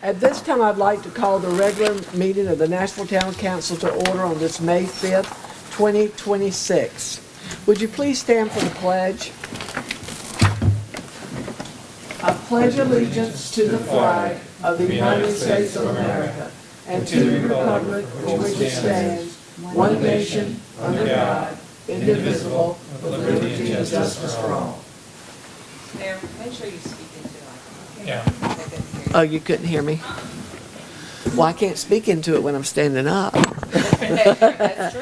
At this time, I'd like to call the regular meeting of the Nashville Town Council to order on this May 5th, 2026. Would you please stand for the pledge? I pledge allegiance to the flag of the United States of America and to the republic for which it stands, one nation, under God, indivisible, with liberty and justice for all. Mayor, make sure you speak into it. Yeah. Oh, you couldn't hear me? Well, I can't speak into it when I'm standing up. That's true.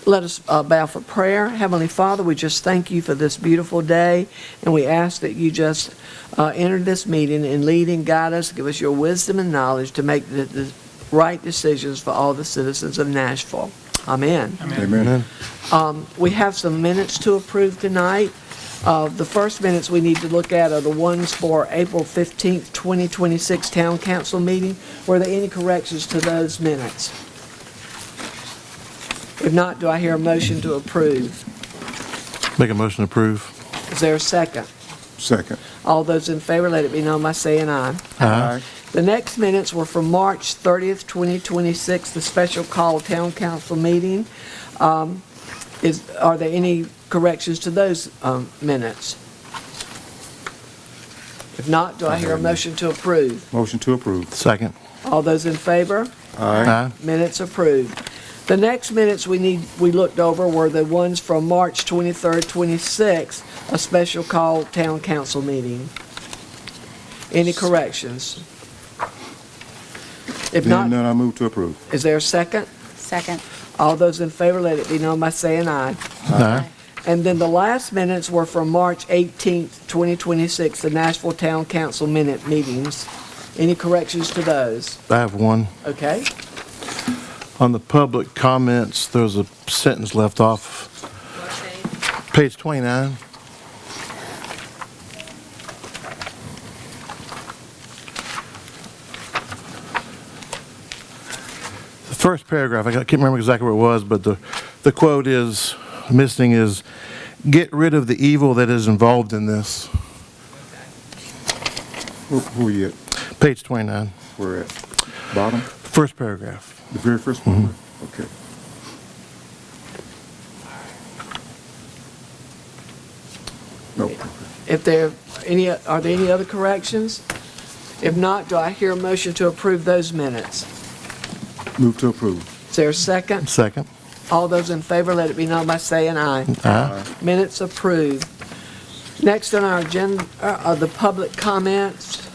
Let us bow for prayer. Heavenly Father, we just thank you for this beautiful day, and we ask that you just enter this meeting and lead and guide us, give us your wisdom and knowledge to make the right decisions for all the citizens of Nashville. Amen. Amen. We have some minutes to approve tonight. The first minutes we need to look at are the ones for April 15th, 2026 Town Council meeting. Were there any corrections to those minutes? If not, do I hear a motion to approve? Make a motion to approve. Is there a second? Second. All those in favor, let it be known by saying aye. Aye. The next minutes were from March 30th, 2026, the special call Town Council meeting. Are there any corrections to those minutes? If not, do I hear a motion to approve? Motion to approve. Second. All those in favor? Aye. Minutes approved. The next minutes we looked over were the ones from March 23rd, 26, a special call Town Council meeting. Any corrections? If not, None, I move to approve. is there a second? Second. All those in favor, let it be known by saying aye. Aye. And then the last minutes were from March 18th, 2026, the Nashville Town Council minute meetings. Any corrections to those? I have one. Okay. On the public comments, there's a sentence left off. Page 29. The first paragraph, I can't remember exactly where it was, but the quote is, missing is, "Get rid of the evil that is involved in this." Who are you at? Page 29, Where at? Bottom? first paragraph. The very first one? Okay. No. Are there any other corrections? If not, do I hear a motion to approve those minutes? Move to approve. Is there a second? Second. All those in favor, let it be known by saying aye. Aye. Minutes approved. Next on our agenda are the public comments.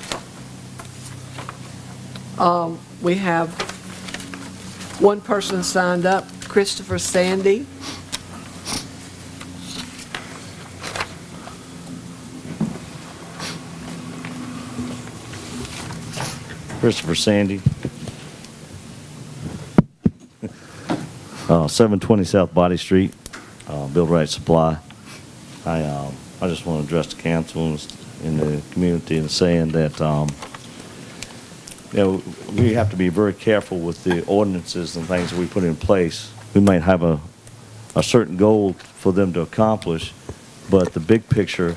We have one person signed up, Christopher Sandy. Christopher Sandy, 720 South Body Street, Build Right Supply. I just want to address the council in the community and saying that we have to be very careful with the ordinances and things that we put in place. We might have a certain goal for them to accomplish, but the big picture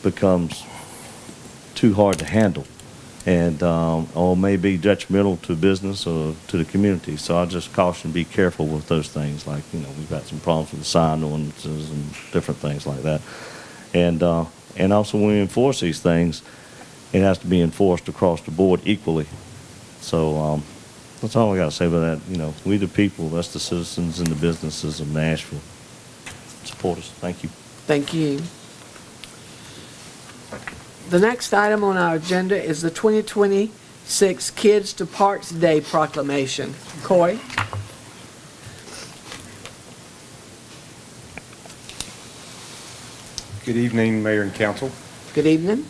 becomes too hard to handle, and or may be detrimental to business or to the community. So I just caution, be careful with those things. Like, we've got some problems with the sign ordinances and different things like that. And also when we enforce these things, it has to be enforced across the board equally. So that's all I got to say about that. We the people, that's the citizens and the businesses of Nashville. Support us. Thank you. Thank you. The next item on our agenda is the 2026 Kids to Parks Day proclamation. Coy? Good evening, Mayor and Council. Good evening.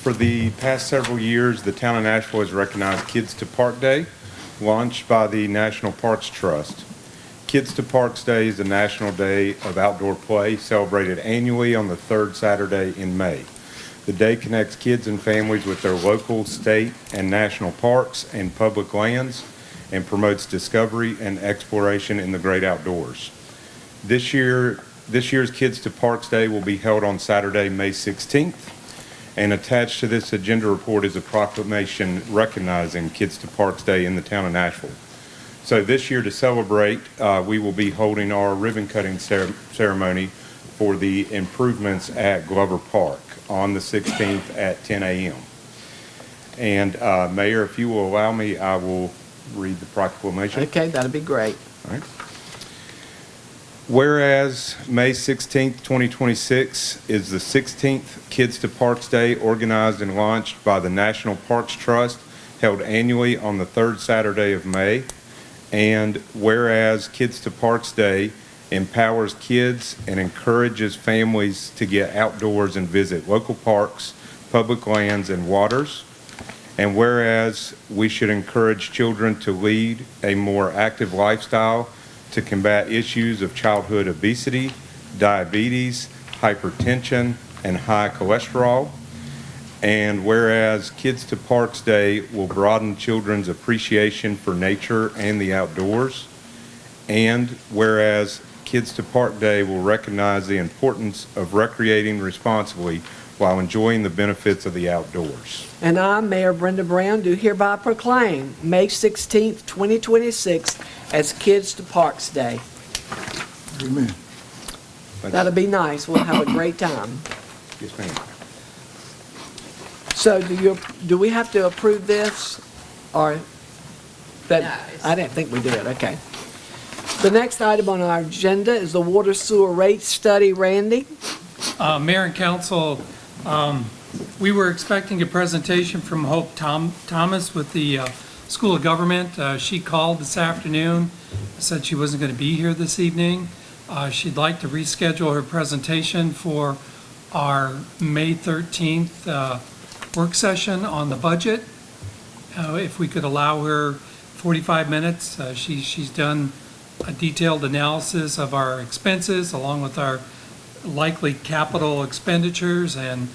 For the past several years, the town of Nashville has recognized Kids to Park Day, launched by the National Parks Trust. Kids to Parks Day is a national day of outdoor play celebrated annually on the third Saturday in May. The day connects kids and families with their local, state, and national parks and public lands and promotes discovery and exploration in the great outdoors. This year's Kids to Parks Day will be held on Saturday, May 16th. And attached to this agenda report is a proclamation recognizing Kids to Parks Day in the town of Nashville. So this year, to celebrate, we will be holding our ribbon cutting ceremony for the improvements at Glover Park on the 16th at 10 a.m. And Mayor, if you will allow me, I will read the proclamation. Okay, that'd be great. All right. Whereas May 16th, 2026 is the 16th Kids to Parks Day organized and launched by the National Parks Trust, held annually on the third Saturday of May. And whereas Kids to Parks Day empowers kids and encourages families to get outdoors and visit local parks, public lands, and waters. And whereas we should encourage children to lead a more active lifestyle to combat issues of childhood obesity, diabetes, hypertension, and high cholesterol. And whereas Kids to Parks Day will broaden children's appreciation for nature and the outdoors. And whereas Kids to Park Day will recognize the importance of recreating responsibly while enjoying the benefits of the outdoors. And I, Mayor Brenda Brown, do hereby proclaim May 16th, 2026 as Kids to Parks Day. Amen. That'll be nice. We'll have a great time. Yes, ma'am. So do we have to approve this, or that? No, it's- I didn't think we did, okay. The next item on our agenda is the water sewer rate study. Randy? Mayor and council, we were expecting a presentation from Hope Thomas with the School of Government. She called this afternoon, said she wasn't going to be here this evening. She'd like to reschedule her presentation for our May 13th work session on the budget. If we could allow her 45 minutes. She's done a detailed analysis of our expenses along with our likely capital expenditures, and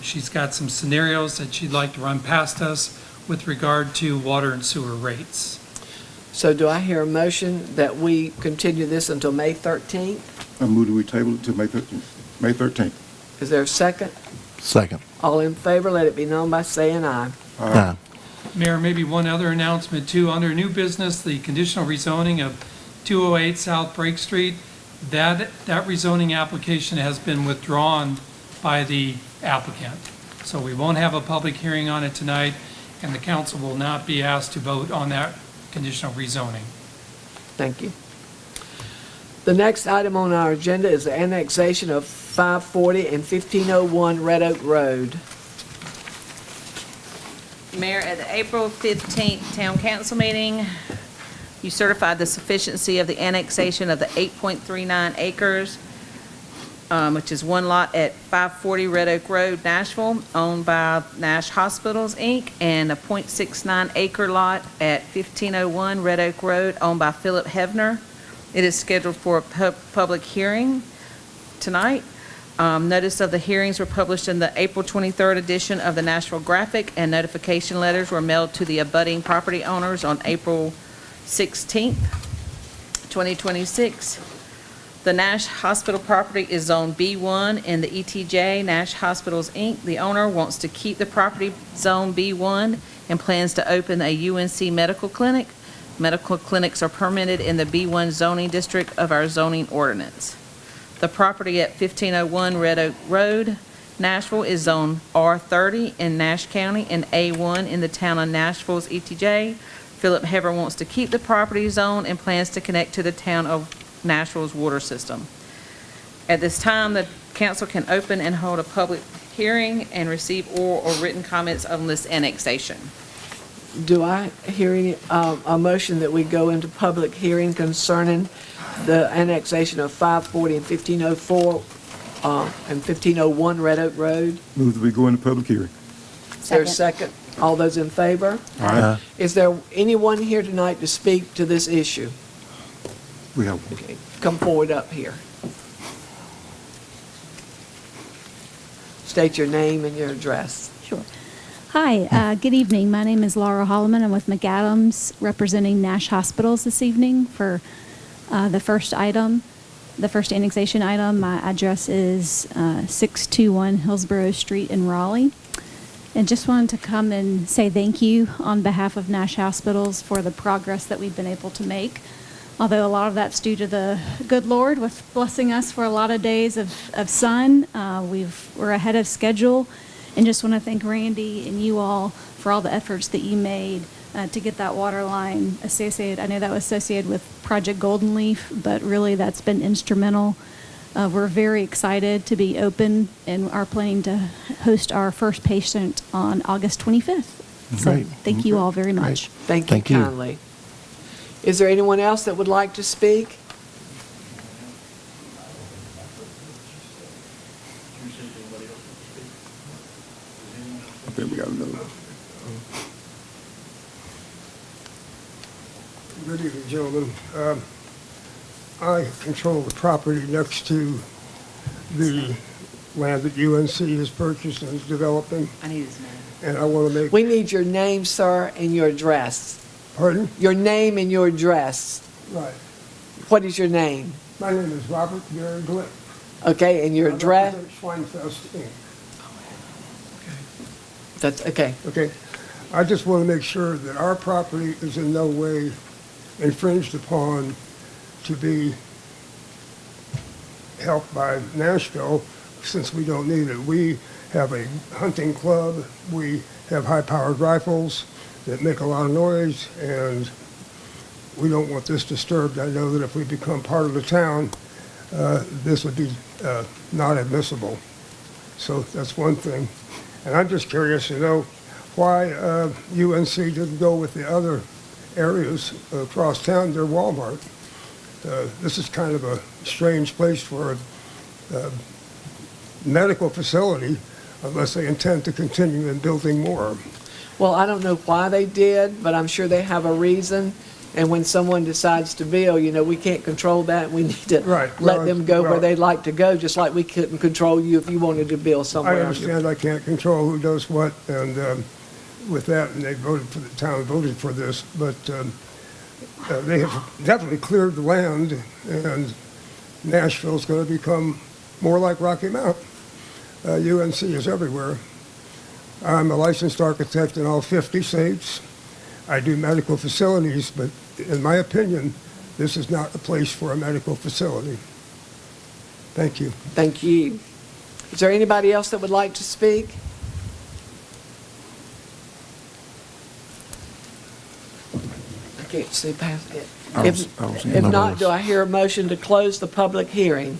she's got some scenarios that she'd like to run past us with regard to water and sewer rates. So do I hear a motion that we continue this until May 13th? I move that we table it to May 13th. May 13th. Is there a second? Second. All in favor, let it be known by saying aye. Aye. Mayor, maybe one other announcement too. Under new business, the conditional rezoning of 208 South Break Street, that rezoning application has been withdrawn by the applicant. So we won't have a public hearing on it tonight, and the council will not be asked to vote on that conditional rezoning. Thank you. The next item on our agenda is the annexation of 540 and 1501 Red Oak Road. Mayor, at the April 15th Town Council meeting, you certified the sufficiency of the annexation of the 8.39 acres, which is one lot at 540 Red Oak Road, Nashville, owned by Nash Hospitals, Inc., and a .69 acre lot at 1501 Red Oak Road, owned by Philip Hevner. It is scheduled for a public hearing tonight. Notice of the hearings were published in the April 23rd edition of the Nashville Graphic, and notification letters were mailed to the abutting property owners on April 16th, 2026. The Nash Hospital property is Zone B1 in the ETJ, Nash Hospitals, Inc. The owner wants to keep the property Zone B1 and plans to open a UNC medical clinic. Medical clinics are permitted in the B1 zoning district of our zoning ordinance. The property at 1501 Red Oak Road, Nashville, is Zone R30 in Nash County and A1 in the town of Nashville's ETJ. Philip Hever wants to keep the property zone and plans to connect to the town of Nashville's water system. At this time, the council can open and hold a public hearing and receive oral or written comments on this annexation. Do I hear any, a motion that we go into public hearing concerning the annexation of 540 and 1504 and 1501 Red Oak Road? Move that we go into public hearing. Is there a second? All those in favor? Aye. Is there anyone here tonight to speak to this issue? We have, Okay, come forward up here. State your name and your address. Sure. Hi, good evening. My name is Laura Holloman. I'm with McAdams, representing Nash Hospitals this evening for the first item. the first annexation item. My address is 621 Hillsborough Street in Raleigh. And just wanted to come and say thank you on behalf of Nash Hospitals for the progress that we've been able to make. Although a lot of that's due to the good Lord with blessing us for a lot of days of sun. We're ahead of schedule. And just want to thank Randy and you all for all the efforts that you made to get that water line associated. I know that was associated with Project Golden Leaf, but really that's been instrumental. We're very excited to be open and are planning to host our first patient on August 25th. So Great. thank you all very much. Thank you Thank you. kindly. Is there anyone else that would like to speak? I think we got another one. Good evening, gentlemen. I control the property next to the land that UNC has purchased and is developing, I need his name. and I want to make, We need your name, sir, and your address. pardon? Your name and your address. Right. What is your name? My name is Robert Gary Glick. Okay, and your I address? represent Schweinfest, Inc. That's, okay. Okay. I just want to make sure that our property is in no way infringed upon to be helped by Nashville, since we don't need it. We have a hunting club, we have high-powered rifles that make a lot of noise, and we don't want this disturbed. I know that if we become part of the town, this would be not admissible. So that's one thing. And I'm just curious to know why UNC didn't go with the other areas across town, their Walmart. This is kind of a strange place for a medical facility unless they intend to continue in building more. Well, I don't know why they did, but I'm sure they have a reason. And when someone decides to build, we can't control that. We need to Right. let Well, them go where well- they'd like to go, just like we couldn't control you if you wanted to build I somewhere. understand I can't control who does what, and with that, and they voted for, the town voted for this, but they have definitely cleared the land, and Nashville's going to become more like Rocky Mount. UNC is everywhere. I'm a licensed architect in all 50 states. I do medical facilities, but in my opinion, this is not a place for a medical facility. Thank you. Thank you. Is there anybody else that would like to speak? I can't see past it. I don't see If nobody not, else. do I hear a motion to close the public hearing?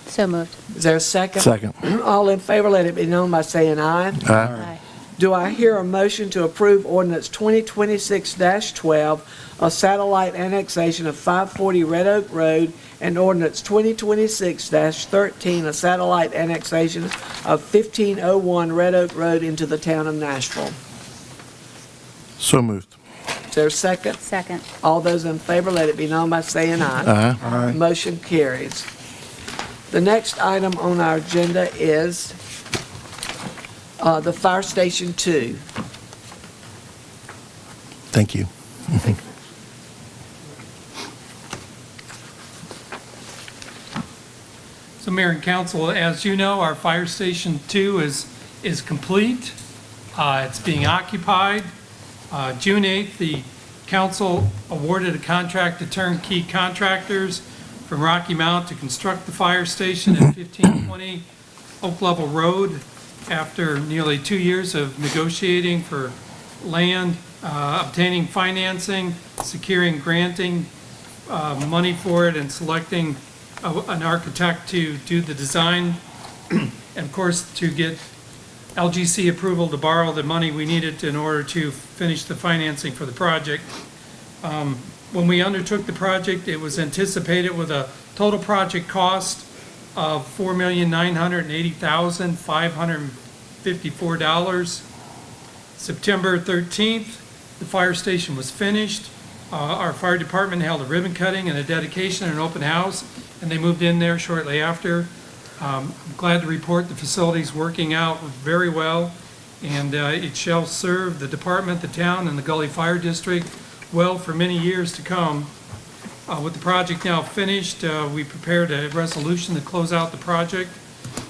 So moved. Is there a second? Second. All in favor, let it be known by saying aye. Aye. Do I hear a motion to approve ordinance 2026-12, a satellite annexation of 540 Red Oak Road, and ordinance 2026-13, a satellite annexation of 1501 Red Oak Road into the town of Nashville? So moved. Is there a second? Second. All those in favor, let it be known by saying aye. Aye. Aye. Motion carries. The next item on our agenda is the Fire Station 2. Thank you. So Mayor and Council, as you know, our Fire Station 2 is complete. It's being occupied. June 8th, the council awarded a contract to turnkey contractors from Rocky Mount to construct the fire station at 1520 Oak Level Road after nearly 2 years of negotiating for land, obtaining financing, securing granting money for it, and selecting an architect to do the design, and of course, to get LGC approval to borrow the money we needed in order to finish the financing for the project. When we undertook the project, it was anticipated with a total project cost of $4,980,554. September 13th, the fire station was finished. Our fire department held a ribbon cutting and a dedication and an open house, and they moved in there shortly after. I'm glad to report the facility's working out very well, and it shall serve the department, the town, and the Gully Fire District well for many years to come. With the project now finished, we prepared a resolution to close out the project.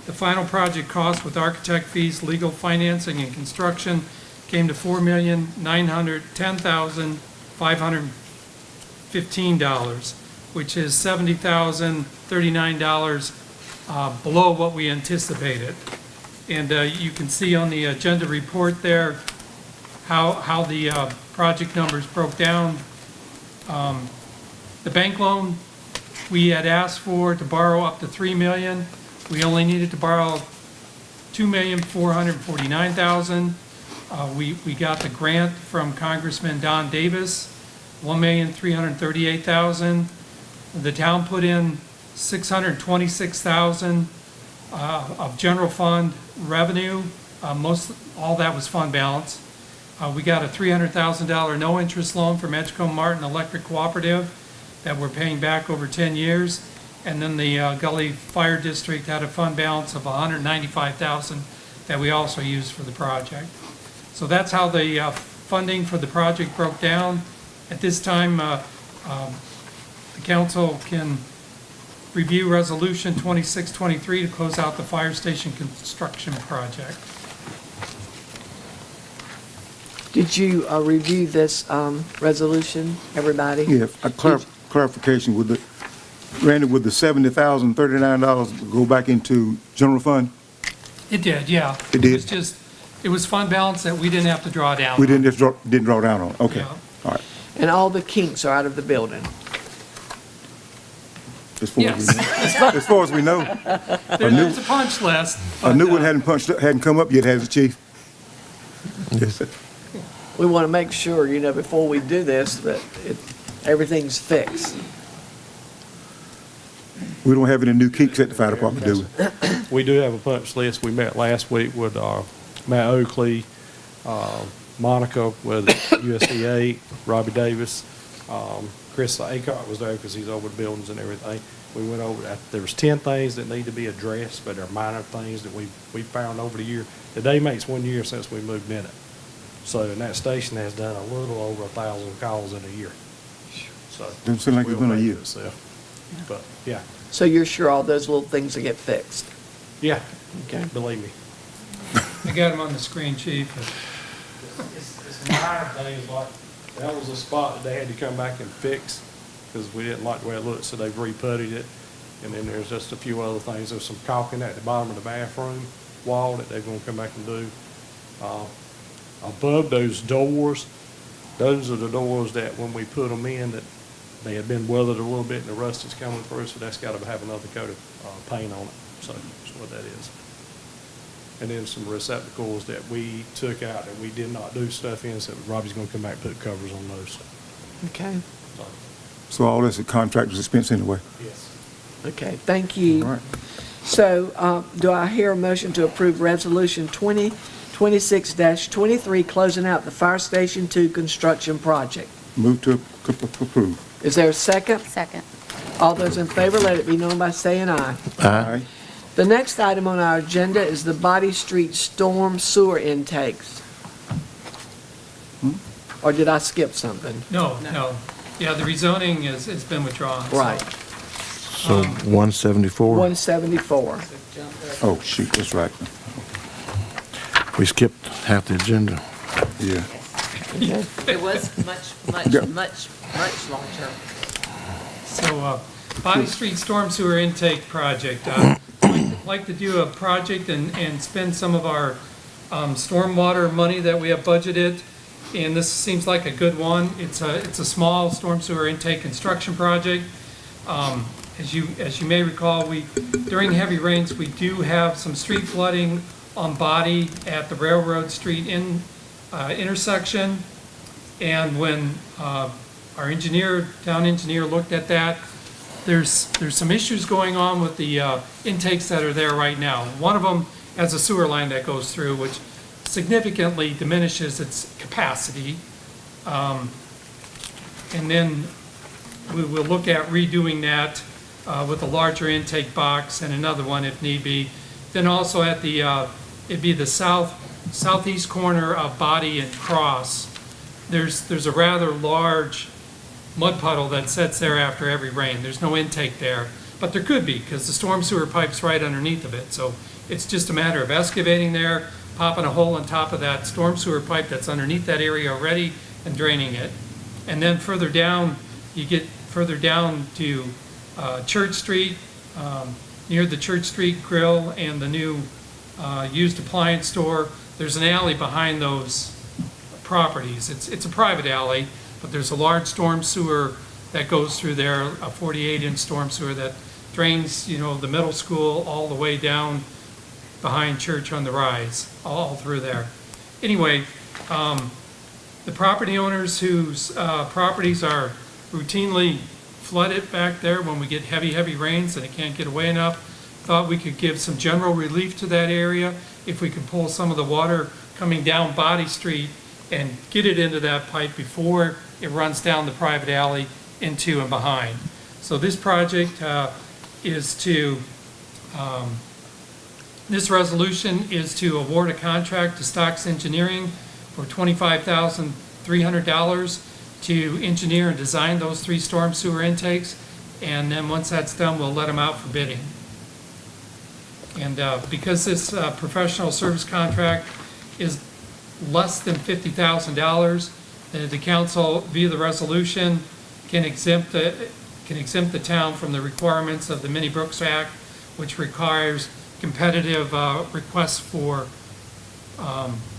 The final project cost with architect fees, legal financing, and construction came to $4,910,515, which is $70,039 below what we anticipated. And you can see on the agenda report there how the project numbers broke down. The bank loan, we had asked for to borrow up to $3 million. We only needed to borrow $2,449,000. We got the grant from Congressman Don Davis, $1,338,000. The town put in $626,000 of general fund revenue. All that was fund balance. We got a $300,000 no-interest loan from Edgecombe Martin Electric Cooperative that we're paying back over 10 years. And then the Gully Fire District had a fund balance of $195,000 that we also used for the project. So that's how the funding for the project broke down. At this time, the council can review Resolution 2623 to close out the fire station construction project. Did you review this resolution, everybody? Yeah, clarification, Randy, would the $70,039 go back into general fund? It did, yeah. It did? It was fund balance that we didn't have to draw down. We on. didn't draw down on, okay, Yeah. all right. And all the kinks are out of the building. As far as we know. As far as we know. There's a punch list. A new but, one hadn't come up yet, has it, Chief? Yes. We want to make sure, before we do this, that everything's fixed. We don't have any new kinks at the fire department, do we? We do have a punch list. We met last week with Matt Oakley, Monica with USDA, Robbie Davis, Chris Aycock was there because he's over the buildings and everything. We went over that. There was 10 things that need to be addressed, but they're minor things that we found over the year. Today makes 1 year since we moved in it. So, and that station has done a little over 1,000 calls in a year. So. Doesn't seem like it's been a year. But, yeah. So you're sure all those little things will get fixed? Yeah. Okay. Believe me. I got them on the screen, Chief. It's minor things like, that was a spot that they had to come back and fix because we didn't like the way it looked, so they've re-puttied it. And then there's just a few other things. There's some caulking at the bottom of the bathroom wall that they're gonna come back and do. Above those doors, those are the doors that when we put them in, that they had been weathered a little bit and the rust is coming through, so that's gotta have another coat of paint on it. So that's what that is. And then some receptacles that we took out that we did not do stuff in, so Robbie's gonna come back and put covers on those. Okay. So, So all this is contractor's expense anyway. yes. Okay, thank you. All right. So do I hear a motion to approve Resolution 2026-23, closing out the Fire Station 2 construction project? Move to approve. Is there a second? Second. All those in favor, let it be known by saying aye. Aye. The next item on our agenda is the Body Street storm sewer intakes. Or did I skip something? No. Yeah, the rezoning has been withdrawn. so- Right, So 174, 174. Oh, shoot, that's right. we skipped half the agenda. Yeah. Okay. It was much larger. So, Body Street Storm Sewer Intake Project. I'd like to do a project and spend some of our stormwater money that we have budgeted, and this seems like a good one. It's a small storm sewer intake construction project. As you may recall, during heavy rains, we do have some street flooding on Body at the Railroad Street intersection. And when our town engineer looked at that, there's some issues going on with the intakes that are there right now. One of them has a sewer line that goes through, which significantly diminishes its capacity. And then we will look at redoing that with a larger intake box and another one if need be. Then also at it'd be the southeast corner of Body and Cross. There's a rather large mud puddle that sits there after every rain. There's no intake there, but there could be because the storm sewer pipe's right underneath of it. So it's just a matter of excavating there, popping a hole on top of that storm sewer pipe that's underneath that area already and draining it. And then further down, you get further down to Church Street, near the Church Street Grill and the new used appliance store. There's an alley behind those properties. It's a private alley, but there's a large storm sewer that goes through there, a 48-inch storm sewer that drains, the middle school all the way down behind Church on the Rise, all through there. Anyway, the property owners whose properties are routinely flooded back there when we get heavy, heavy rains and it can't get away enough, thought we could give some general relief to that area if we could pull some of the water coming down Body Street and get it into that pipe before it runs down the private alley into and behind. So this project is to, this resolution is to award a contract to Stocks Engineering for $25,300 to engineer and design those 3 storm sewer intakes. And then once that's done, we'll let them out for bidding. And because this professional service contract is less than $50,000, the council, via the resolution, can exempt the town from the requirements of the Minnie Brooks Act, which requires competitive requests for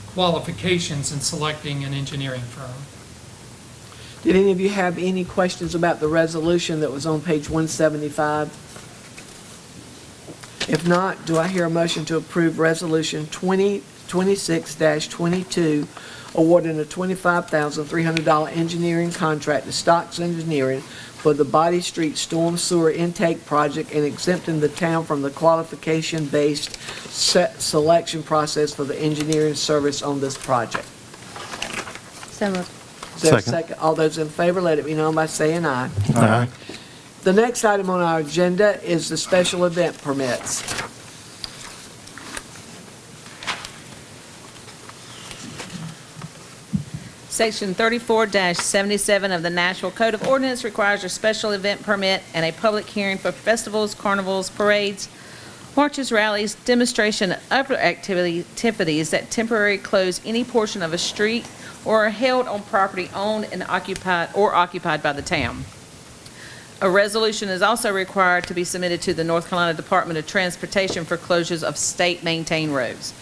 qualifications in selecting an engineering firm. Did any of you have any questions about the resolution that was on page 175? If not, do I hear a motion to approve Resolution 2026-22, awarding a $25,300 engineering contract to Stocks Engineering for the Body Street Storm Sewer Intake Project and exempting the town from the qualification-based selection process for the engineering service on this project? So moved. Is there a Second. second? All those in favor, let it be known by saying aye. Aye. The next item on our agenda is the special event permits. Section 34-77 of the Nashville Code of Ordinance requires a special event permit and a public hearing for festivals, carnivals, parades, marches, rallies, demonstration, and other activities that temporarily close any portion of a street or are held on property owned and occupied by the town. A resolution is also required to be submitted to the North Carolina Department of Transportation for closures of state-maintained roads.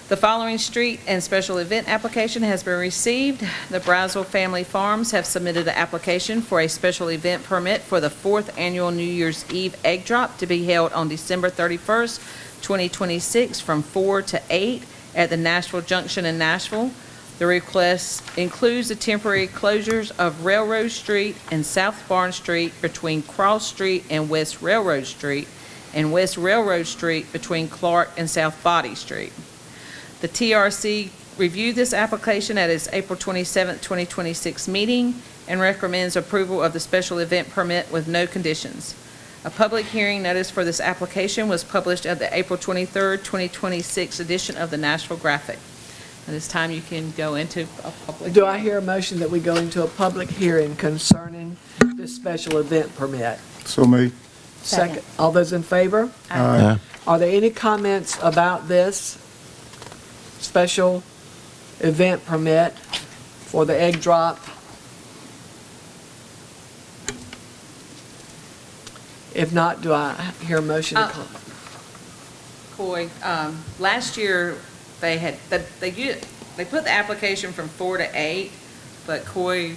The following street and special event application has been received. The Browsville Family Farms have submitted an application for a special event permit for the 4th annual New Year's Eve egg drop to be held on December 31st, 2026 from 4 to 8 at the Nashville Junction in Nashville. The request includes the temporary closures of Railroad Street and South Barn Street between Cross Street and West Railroad Street, and West Railroad Street between Clark and South Body Street. The TRC reviewed this application at its April 27, 2026 meeting and recommends approval of the special event permit with no conditions. A public hearing notice for this application was published at the April 23, 2026 edition of the Nashville Graphic. At this time, you can go into a public Do I hearing. hear a motion that we go into a public hearing concerning this special event permit? So made. Second. All those in favor? Aye. Are there any comments about this special event permit for the egg drop? If not, do I hear a motion to close? Coy, last year, they put the application from 4 to 8, but Coy,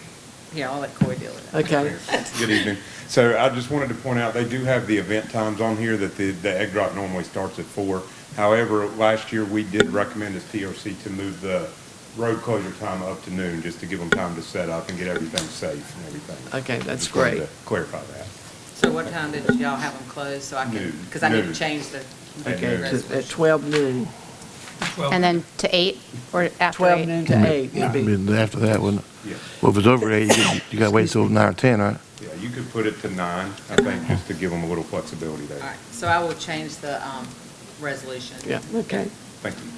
I'll let Coy deal with it. Okay. Good evening. So I just wanted to point out, they do have the event times on here that the egg drop normally starts at 4. However, last year, we did recommend as TRC to move the road closure time up to noon, just to give them time to set up and get everything safe and everything. Okay, that's Just wanted great. to clarify that. So what time did y'all have them closed, so I can, Noon. because I need to Noon. change the Okay, resolution. at 12 noon. Well, And then to 8 or after 12 8? noon to 8 would be. Maybe after that, wouldn't it? Yeah. Well, if it's over 8, you gotta wait till 9 or 10, right? Yeah, you could put it to 9, I think, just to give them a little flexibility there. All right, so I will change the resolution. Yeah, okay. Thank you.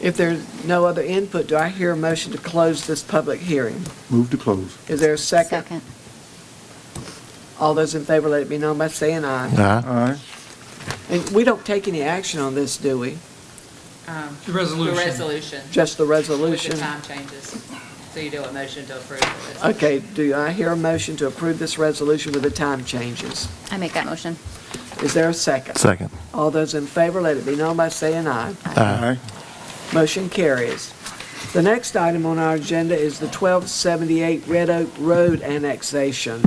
If there's no other input, do I hear a motion to close this public hearing? Move to close. Is there a second? Second. All those in favor, let it be known by saying aye. Aye. Aye. And we don't take any action on this, do we? The resolution. The resolution. Just the With resolution? the time changes. So you do a motion to approve the resolution. Okay, do I hear a motion to approve this resolution with the time changes? I make that motion. Is there a second? Second. All those in favor, let it be known by saying aye. Aye. Motion carries. The next item on our agenda is the 1278 Red Oak Road annexation.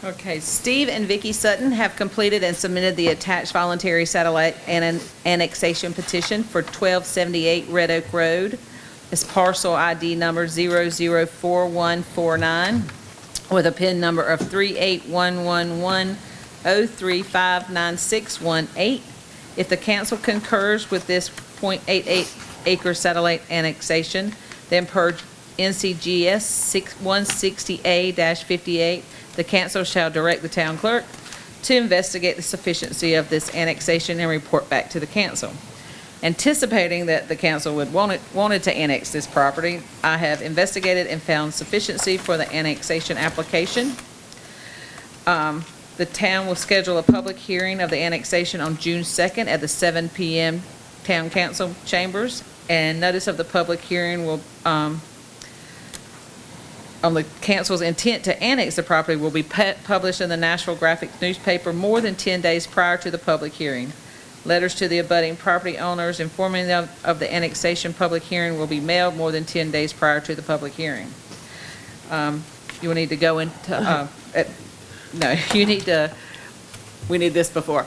Okay, Steve and Vicky Sutton have completed and submitted the attached voluntary satellite annexation petition for 1278 Red Oak Road. It's parcel ID number 004149 with a PIN number of 3811103599618. If the council concurs with this .88 acre satellite annexation, then per NCGS 160A-58, the council shall direct the town clerk to investigate the sufficiency of this annexation and report back to the council. Anticipating that the council would wanted to annex this property, I have investigated and found sufficiency for the annexation application. The town will schedule a public hearing of the annexation on June 2nd at the 7 p.m. Town Council chambers, and notice of the public hearing will, on the council's intent to annex the property will be published in the Nashville Graphic newspaper more than 10 days prior to the public hearing. Letters to the abutting property owners informing them of the annexation public hearing will be mailed more than 10 days prior to the public hearing. You will need to go into, we need this before.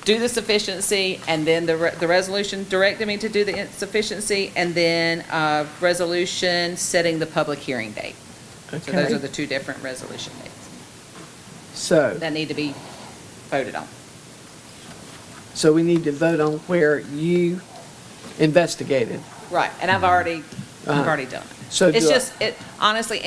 Do the sufficiency, and then the resolution directed me to do the sufficiency, and then resolution setting the public hearing date. So those are the two different resolution dates So that need to be voted on. we need to vote on where you investigated. Right, and I've already done it. So It's do I- just, honestly,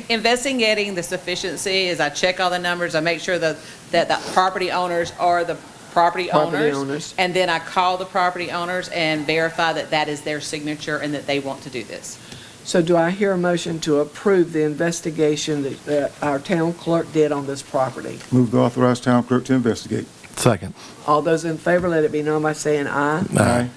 investigating the sufficiency is I check all the numbers, I make sure that the property owners are the property owners. And then I call the property owners and verify that that is their signature and that they want to do this. So do I hear a motion to approve the investigation that our town clerk did on this property? Move to authorize town clerk to investigate. Second. All those in favor, let it be known by saying aye. Aye.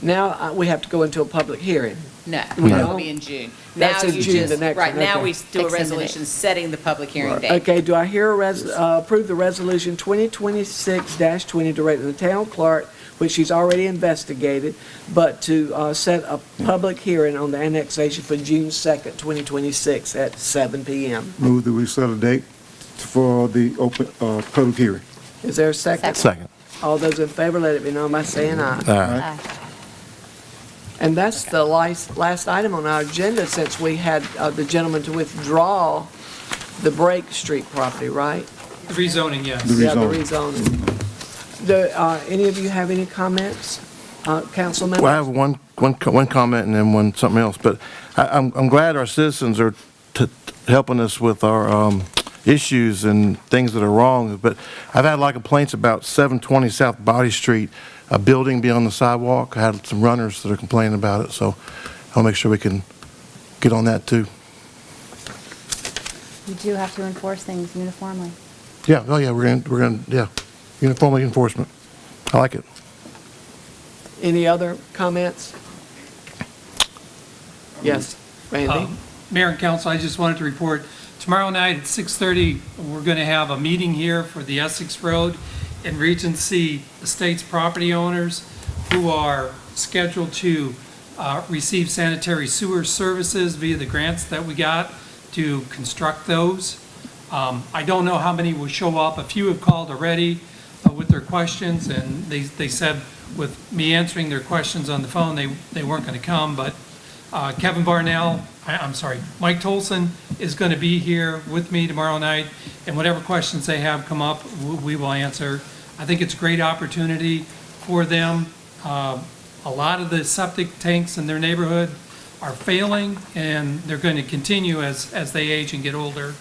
Now, we have to go into a public hearing. No, We that don't? will be in June. That's Now in you June, the just, next right, one, now okay. we do a Extend the date. resolution setting the public hearing date. Okay, do I hear approve the resolution 2026-20 directing the town clerk, which she's already investigated, but to set a public hearing on the annexation for June 2nd, 2026 at 7 p.m. Move that we set a date for the open, public hearing. Is there a second? Second. All those in favor, let it be known by saying aye. Aye. And that's the last item on our agenda, since we had the gentleman to withdraw the Brake Street property, right? Rezoning, yes. The Yeah, the rezoning. rezoning. Any of you have any comments, council members? Well, I have one comment and then something else, but I'm glad our citizens are helping us with our issues and things that are wrong, but I've had a lot of complaints about 720 South Body Street, a building beyond the sidewalk. I had some runners that are complaining about it, so I'll make sure we can get on that too. You do have to enforce things uniformly. Yeah, oh yeah, we're gonna, uniformly enforcement. I like it. Any other comments? Yes, Randy? Mayor and council, I just wanted to report, tomorrow night at 6:30, we're going to have a meeting here for the Essex Road and Regency Estates property owners who are scheduled to receive sanitary sewer services via the grants that we got to construct those. I don't know how many will show up. A few have called already with their questions, and they said with me answering their questions on the phone, they weren't going to come, but Kevin Barnell, Mike Tolson is going to be here with me tomorrow night, and whatever questions they have come up, we will answer. I think it's a great opportunity for them. A lot of the septic tanks in their neighborhood are failing, and they're going to continue as they age and get older.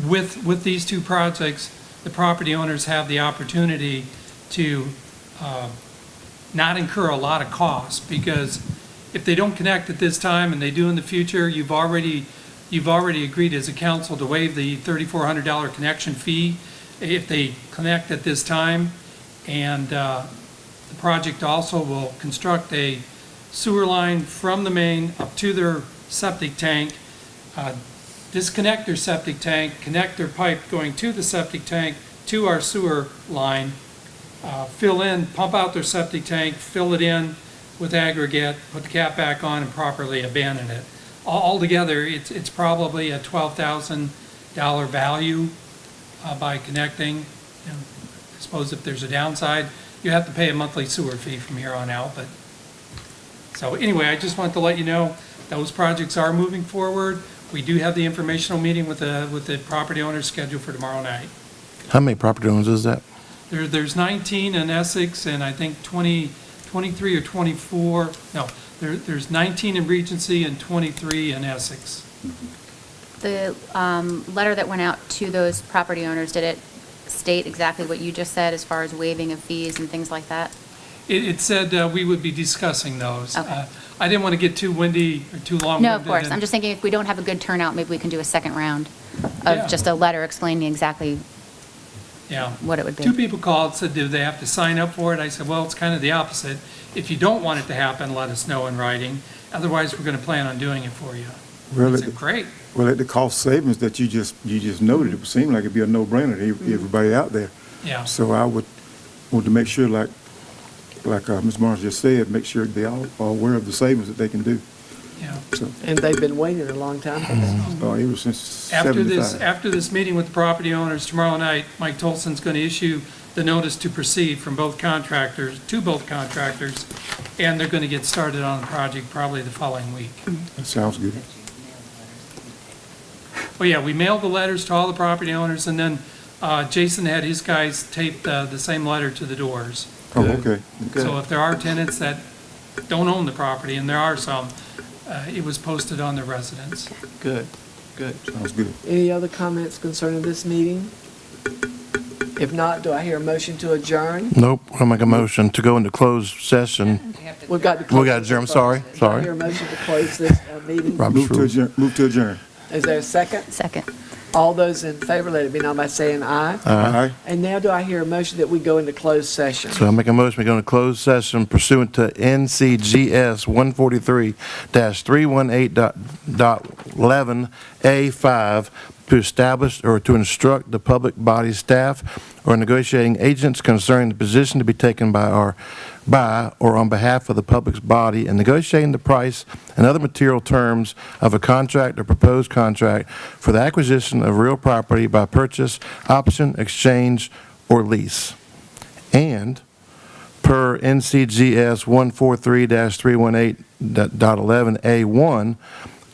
With these two projects, the property owners have the opportunity to not incur a lot of costs, because if they don't connect at this time and they do in the future, you've already agreed as a council to waive the $3,400 connection fee if they connect at this time. And the project also will construct a sewer line from the main up to their septic tank, disconnect their septic tank, connect their pipe going to the septic tank to our sewer line, fill in, pump out their septic tank, fill it in with aggregate, put the cap back on, and properly abandon it. Altogether, it's probably a $12,000 value by connecting. And I suppose if there's a downside, you have to pay a monthly sewer fee from here on out. But so anyway, I just wanted to let you know those projects are moving forward. We do have the informational meeting with the property owners scheduled for tomorrow night. How many property owners is that? There's 19 in Essex, and I think 23 or 24, no, there's 19 in Regency and 23 in Essex. The letter that went out to those property owners, did it state exactly what you just said as far as waiving of fees and things like that? It said we would be discussing those. Okay. I didn't want to get too windy or too long-winded. No, of course. I'm just thinking if we don't have a good turnout, maybe we can do a second round Yeah. of just a letter explaining exactly Yeah. what it would be. Two people called, said, do they have to sign up for it? I said, well, it's kind of the opposite. If you don't want it to happen, let us know in writing. Otherwise, we're going to plan on doing it for you. I Really? said, great. Well, at the cost savings that you just noted, it would seem like it'd be a no-brainer to everybody out there. Yeah. So I would want to make sure, like Ms. Barnes just said, make sure they all are aware of the savings that they can do. Yeah. So, And they've been waiting a long time for this. ever since After this, 75. after this meeting with the property owners tomorrow night, Mike Tolson's going to issue the notice to proceed from both contractors, and they're going to get started on the project probably the following week. That sounds good. Well, yeah, we mailed the letters to all the property owners, and then Jason had his guys tape the same letter to the doors. Oh, okay. So if there are tenants that don't own the property, and there are some, it was posted on their residence. Good, good. Sounds good. Any other comments concerning this meeting? If not, do I hear a motion to adjourn? Nope, I'll make a motion to go into closed session. We've got to We close got this adjourn, first. sorry, Do I sorry. hear a motion to close this meeting? Robert's rules. Move to adjourn. Is there a second? Second. All those in favor, let it be known by saying aye. Aye. And now do I hear a motion that we go into closed session? So I'll make a motion, we go into closed session pursuant to NCGS 143-318.11A5 to establish or to instruct the public body staff or negotiating agents concerning the position to be taken by or on behalf of the public's body in negotiating the price and other material terms of a contract or proposed contract for the acquisition of real property by purchase, option, exchange, or lease. And per NCGS 143-318.11A1,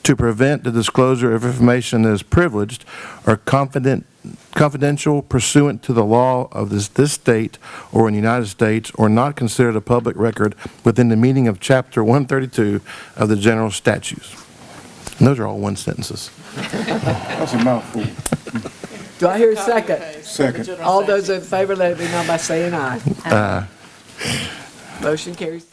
to prevent the disclosure of information that is privileged or confidential pursuant to the law of this state or in the United States, or not considered a public record within the meaning of Chapter 132 of the General Statutes. And those are all one sentences. That's a mouthful. Do I hear a second? Second. All those in favor, let it be known by saying aye. Uh, Motion carries.